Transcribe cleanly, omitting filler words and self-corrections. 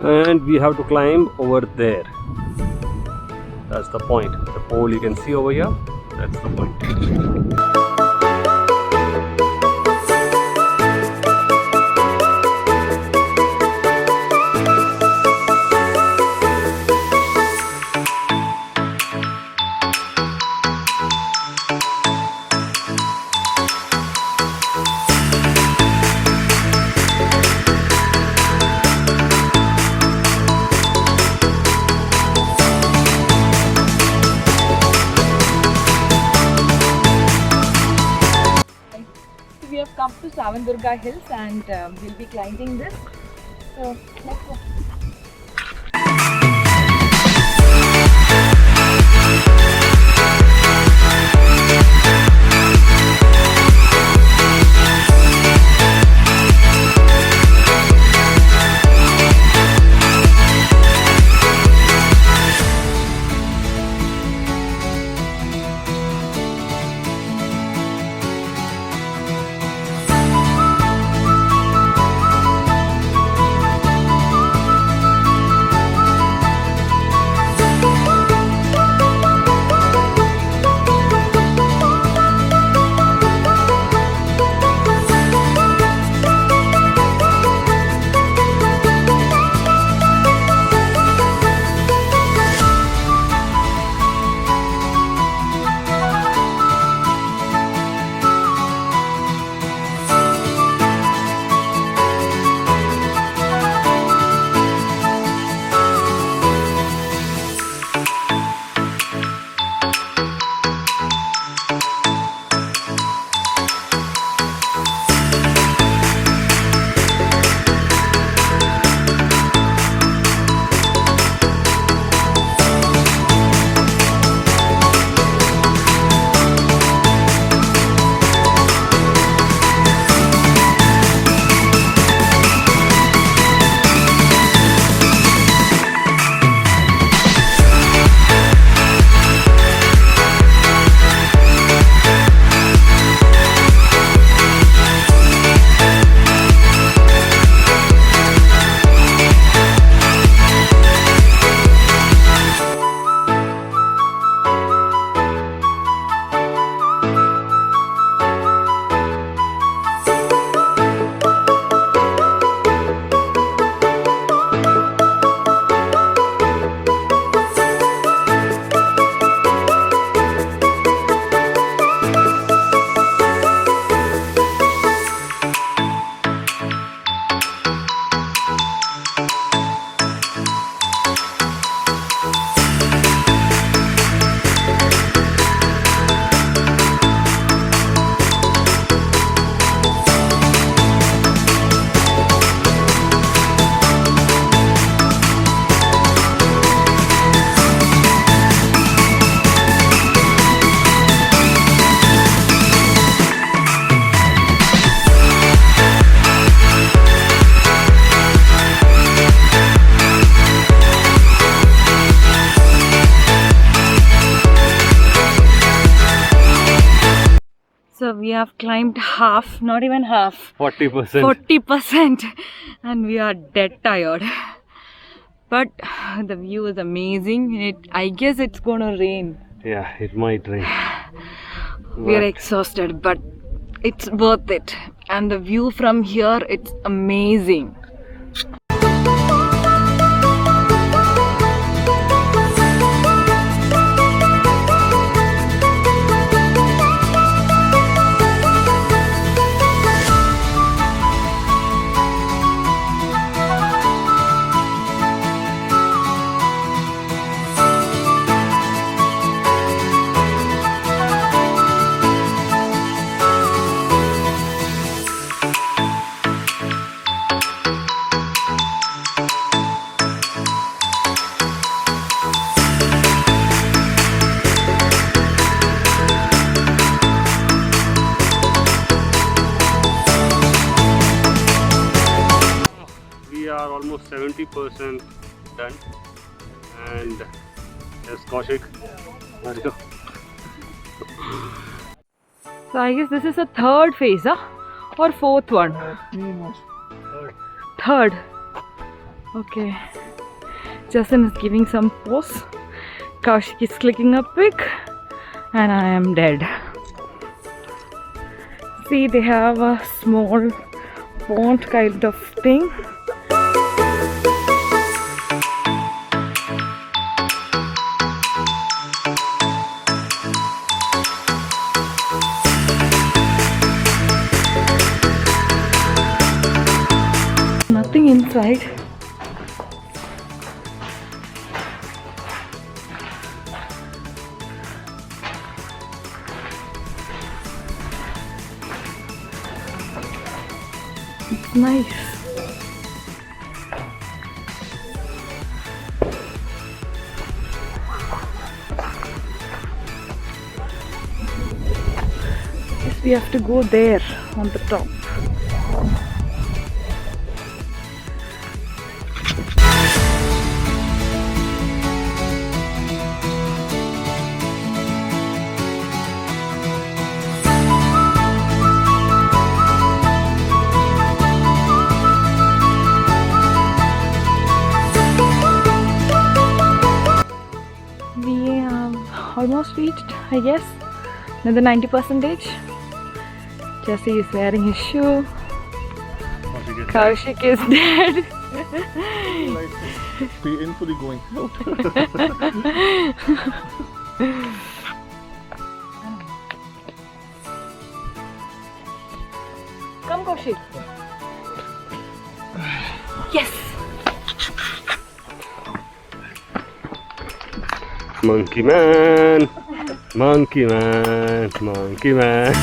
and we have to climb over there. That's the point. The pole you can see over here, that's the point. We have come to Savandurga Hills and we'll be climbing this. So let's go. So we have climbed half, not even half. 40%. 40%, and we are dead tired. But the view is amazing. I guess it's gonna rain. Yeah, it might rain. We are exhausted, but it's worth it. And the view from here, it's amazing. Almost 70% done, and yes, Kaushik, let's go. So I guess this is the third phase, or fourth one? Third. Okay. Justin is giving some pose. Kaushik is clicking a pic. And I am dead. See, they have a small pond kind of thing. Nothing inside. It's nice. Yes, we have to go there on the top. We have almost reached, I guess. Another 90%. Jesse is wearing his shoe. Kaushik is dead. Painfully going out. Come, Kaushik. Yes. Monkey man, monkey man, monkey man.